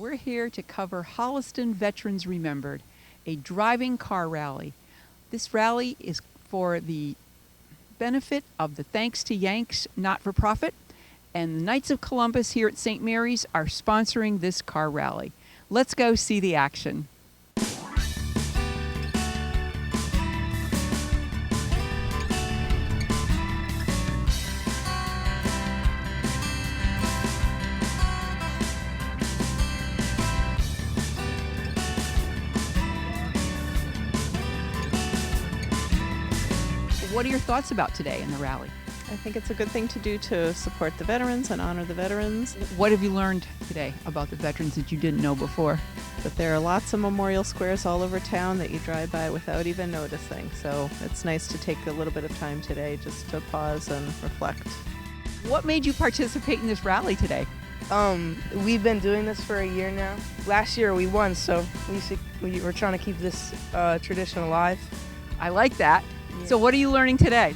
We're here to cover Holliston Veterans Remembered, a driving car rally. This rally is for the benefit of the Thanks to Yanks not-for-profit, and the Knights of Columbus here at St. Mary's are sponsoring this car rally. Let's go see the action. What are your thoughts about today in the rally? I think it's a good thing to do to support the veterans and honor the veterans. What have you learned today about the veterans that you didn't know before? That there are lots of memorial squares all over town that you drive by without even noticing. So it's nice to take a little bit of time today just to pause and reflect. What made you participate in this rally today? We've been doing this for a year now. Last year we won, so we were trying to keep this tradition alive. I like that. Yeah. So what are you learning today?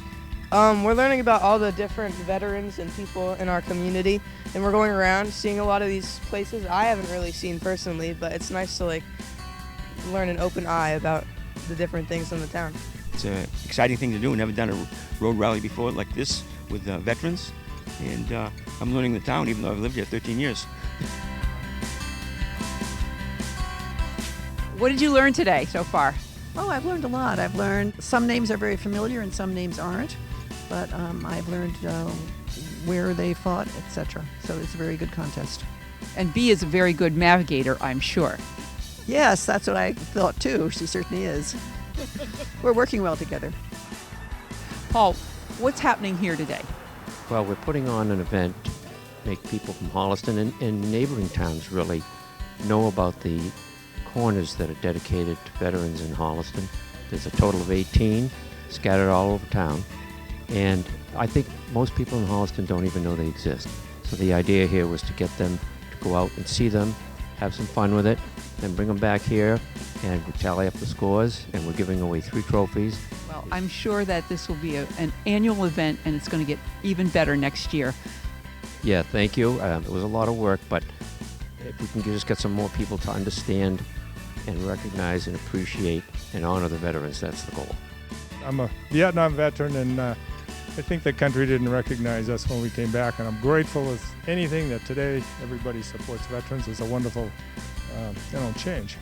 We're learning about all the different veterans and people in our community, and we're going around seeing a lot of these places I haven't really seen personally, but it's nice to learn an open eye about the different things in the town. It's an exciting thing to do. We've never done a road rally before like this with veterans, and I'm learning the town even though I've lived here 13 years. What did you learn today so far? Oh, I've learned a lot. I've learned some names are very familiar and some names aren't, but I've learned where they fought, etc. So it's a very good contest. And Bea is a very good navigator, I'm sure. Yes, that's what I thought too. She certainly is. We're working well together. Paul, what's happening here today? Well, we're putting on an event to make people from Holliston and neighboring towns really know about the corners that are dedicated to veterans in Holliston. There's a total of 18 scattered all over town, and I think most people in Holliston don't even know they exist. So the idea here was to get them to go out and see them, have some fun with it, then bring them back here, and we tally up the scores, and we're giving away 3 trophies. Well, I'm sure that this will be an annual event, and it's going to get even better next year. Yeah, thank you. It was a lot of work, but if we can just get some more people to understand and recognize and appreciate and honor the veterans, that's the goal. I'm a Vietnam veteran, and I think the country didn't recognize us when we came back, and I'm grateful as anything that today everybody supports veterans. Is a wonderful change.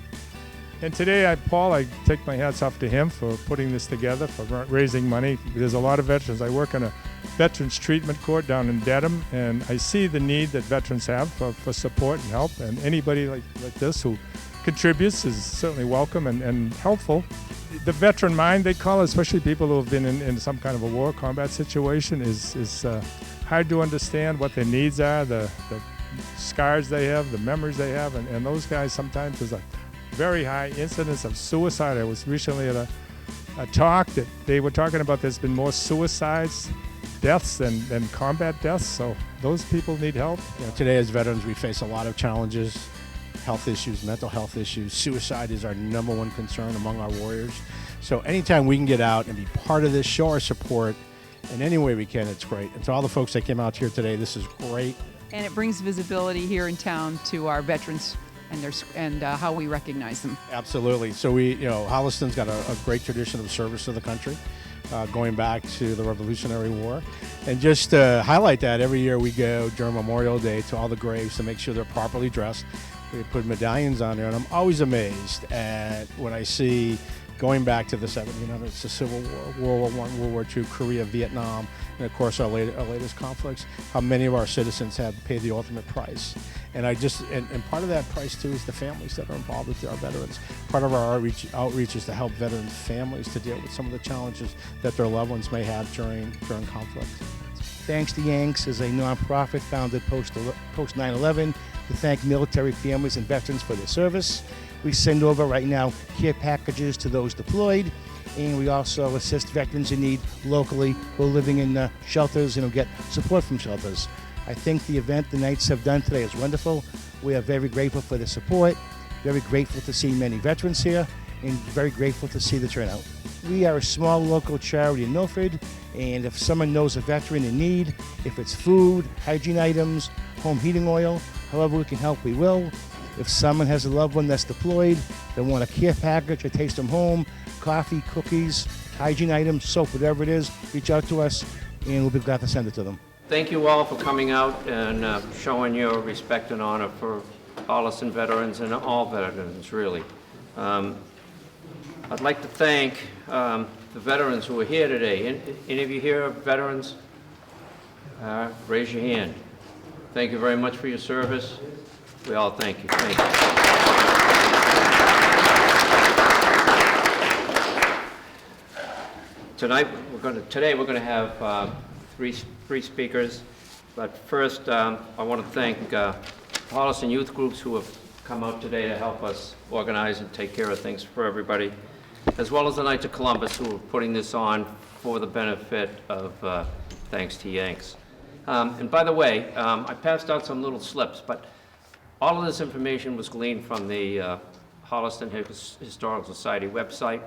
And today, Paul, I take my hats off to him for putting this together, for raising money. There's a lot of veterans. I work in a veterans treatment court down in Dedham, and I see the need that veterans have for support and help, and anybody like this who contributes is certainly welcome and helpful. The veteran mind, they call it, especially people who have been in some kind of a war combat situation, is hard to understand what their needs are, the scars they have, the memories they have, and those guys sometimes there's a very high incidence of suicide. I was recently at a talk that they were talking about there's been more suicides, deaths than combat deaths, so those people need help. Today as veterans we face a lot of challenges. Health issues, mental health issues. Suicide is our number one concern among our warriors. So anytime we can get out and be part of this, show our support in any way we can, it's great. And to all the folks that came out here today, this is great. And it brings visibility here in town to our veterans and how we recognize them. Absolutely. So Holliston's got a great tradition of service to the country, going back to the Revolutionary War. And just to highlight that, every year we go during Memorial Day to all the graves to make sure they're properly dressed. We put medallions on there, and I'm always amazed at when I see going back to the 1700s, the Civil War, World War I, World War II, Korea, Vietnam, and of course our latest conflicts, how many of our citizens have paid the ultimate price. And and part of that price too is the families that are involved with our veterans. Part of our outreach is to help veterans' families to deal with some of the challenges that their loved ones may have during conflict. Thanks to Yanks is a nonprofit founded post 9/11 to thank military families and veterans for their service. We send over right now care packages to those deployed, and we also assist veterans in need locally who are living in shelters and who get support from shelters. I think the event the Knights have done today is wonderful. We are very grateful for the support, very grateful to see many veterans here, and very grateful to see the turnout. We are a small local charity in Milford, and if someone knows a veteran in need, if it's food, hygiene items, home heating oil, however we can help, we will. If someone has a loved one that's deployed, they want a care package, a taste from home, coffee, cookies, hygiene items, soap, whatever it is, reach out to us, and we'll be glad to send it to them. Thank you all for coming out and showing your respect and honor for Holliston veterans and all veterans, really. I'd like to thank the veterans who are here today. Any of you here are veterans? Raise your hand. Thank you very much for your service. We all thank you. Thank you. Today we're going to have three speakers, but first I want to thank Holliston youth groups who have come out today to help us organize and take care of things for everybody, as well as the Knights of Columbus who are putting this on for the benefit of Thanks to Yanks. And by the way, I passed out some little slips, but all of this information was gleaned from the Holliston Historical Society website,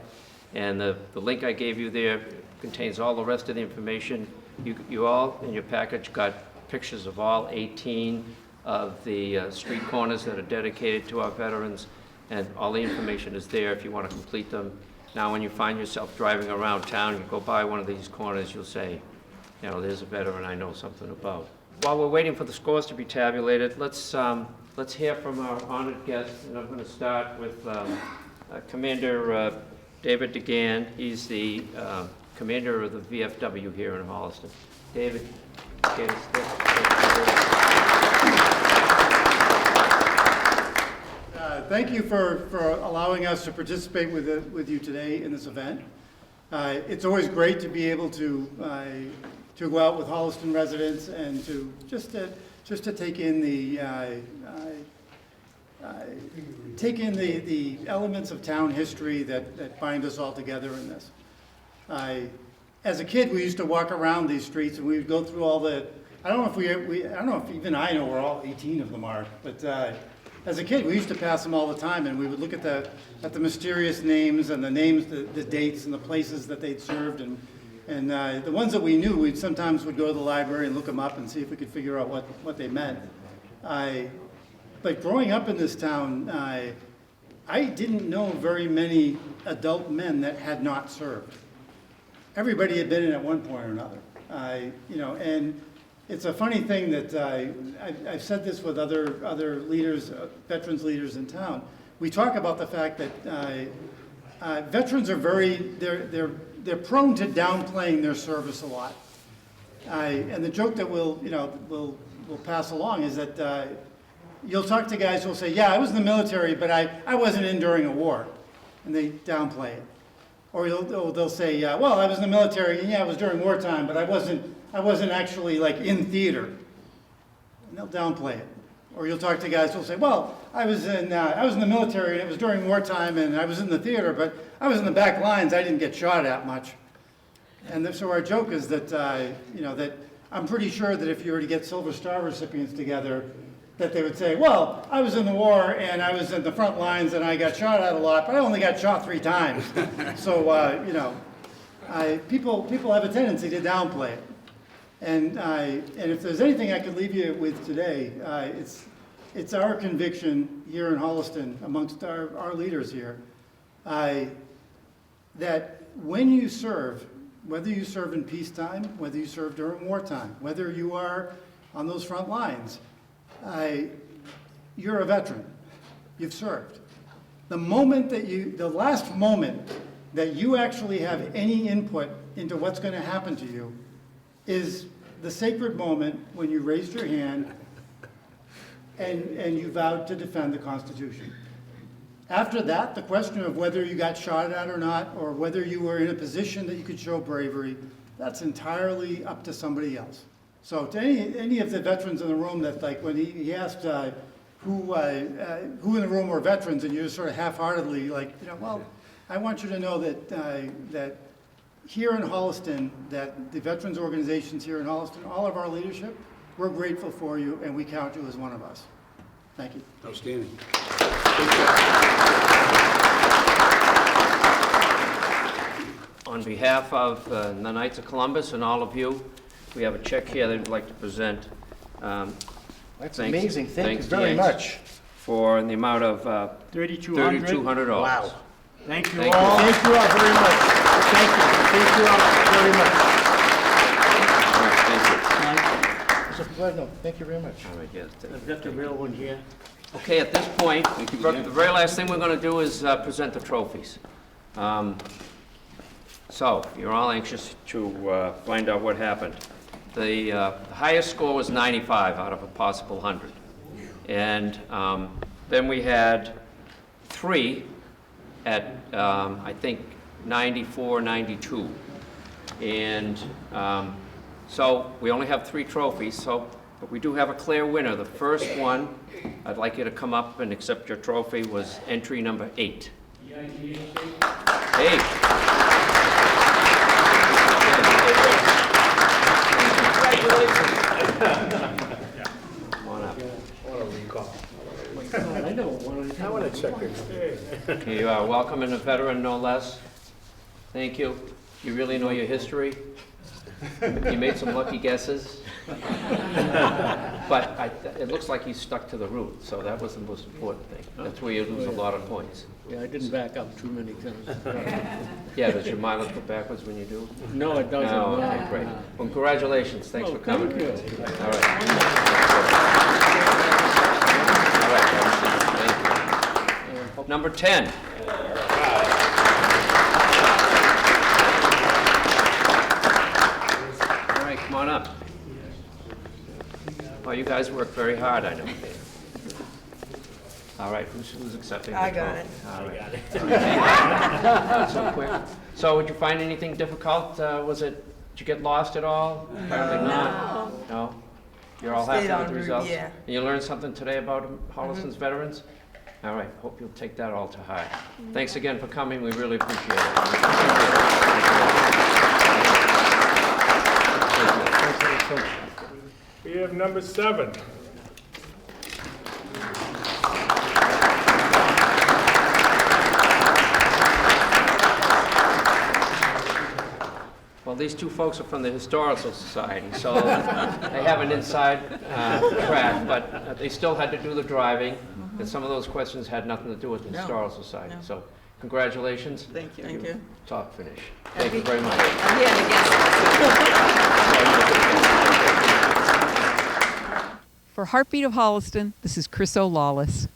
and the link I gave you there contains all the rest of the information. You all, in your package, got pictures of all 18 of the street corners that are dedicated to our veterans, and all the information is there if you want to complete them. Now, when you find yourself driving around town, you go by one of these corners, you'll say, you know, there's a veteran I know something about. While we're waiting for the scores to be tabulated, let's hear from our honored guests, and I'm going to start with Commander David DeGan. He's the commander of the VFW here in Holliston. David, get us Thank you for allowing us to participate with you today in this event. It's always great to be able to go out with Holliston residents and to just to take in the elements of town history that bind us all together in this. As a kid, we used to walk around these streets and we would go through all the. I don't know if even I know where all 18 of them are, but as a kid, we used to pass them all the time, and we would look at the mysterious names and the names, the dates, and the places that they'd served, and the ones that we knew, we sometimes would go to the library and look them up and see if we could figure out what they meant. But growing up in this town, I didn't know very many adult men that had not served. Everybody had been in at one point or another, and it's a funny thing that I've said this with other leaders, veterans leaders in town. We talk about the fact that veterans are they're prone to downplaying their service a lot. And the joke that we'll pass along is that you'll talk to guys who'll say, "Yeah, I was in the military, but I wasn't in during a war," and they downplay it. Or they'll say, "Well, I was in the military, and yeah, it was during wartime, but I wasn't actually like in theater," and they'll downplay it. Or you'll talk to guys who'll say, "Well, I was in the military, and it was during wartime, and I was in the theater, but I was in the back lines. I didn't get shot at much." And so our joke is that that I'm pretty sure that if you were to get Silver Star recipients together, that they would say, "Well, I was in the war and I was in the front lines and I got shot at a lot, but I only got shot 3 times." So people have a tendency to downplay it. And if there's anything I could leave you with today, it's our conviction here in Holliston amongst our leaders here that when you serve, whether you serve in peacetime, whether you serve during wartime, whether you are on those front lines, you're a veteran. You've served. The last moment that you actually have any input into what's going to happen to you is the sacred moment when you raised your hand and you vowed to defend the Constitution. After that, the question of whether you got shot at or not, or whether you were in a position that you could show bravery, that's entirely up to somebody else. So to any of the veterans in the room, that like when he asked who in the room were veterans, and you just sort of half-heartedly like, well, I want you to know that here in Holliston, that the veterans organizations here in Holliston, all of our leadership, we're grateful for you, and we count you as one of us. Thank you. Outstanding. On behalf of the Knights of Columbus and all of you, we have a check here that we'd like to present. That's amazing. Thank you very much. for the amount of $3,200. $3,200. Wow. Thank you Thank all. you. Thank you all very much. Thank you. Thank you all very much. All right, thank you. Mr. Plevno, thank you very much. All right, yes, thank you. I've got the real one here. Okay, at this point, the very last thing we're going to do is present the trophies. So, you're all anxious to find out what happened. The highest score was 95 out of a possible 100. And then we had 3 at, I think, 94, 92. And so we only have 3 trophies, but we do have a clear winner. The first one, I'd like you to come up and accept your trophy, was entry number 8. 8. Come on up. I want to check it. You are welcome and a veteran, no less. Thank you. You really know your history. You made some lucky guesses. But it looks like you stuck to the route, so that was the most important thing. That's where you lose a lot of points. Yeah, I didn't back up too many times. Yeah, does your mileage go backwards when you do? No, it doesn't. Oh, okay, great. Well, congratulations. Thanks for coming. Thank you. All right. All right, thank you. Number 10. All right, come on up. Oh, you guys work very hard, I know. All right, who's accepting? I got it. All right. So quick. So, would you find anything difficult? Did you get lost at all? Apparently not. No. You're all happy Stayed with on the route, results? yeah. And you learned something today about Holliston's veterans? All right. Hope you'll take that all to heart. Thanks again for coming. We really appreciate it. We have number 7. Well, these 2 folks are from the Historical Society, so they have an inside track, but they still had to do the driving, and some of those questions had nothing to do with the Historical Society. So, congratulations. Thank you. Thank you. Top finish. Thank you very much. For Heartbeat of Holliston, this is Chryso Lawless.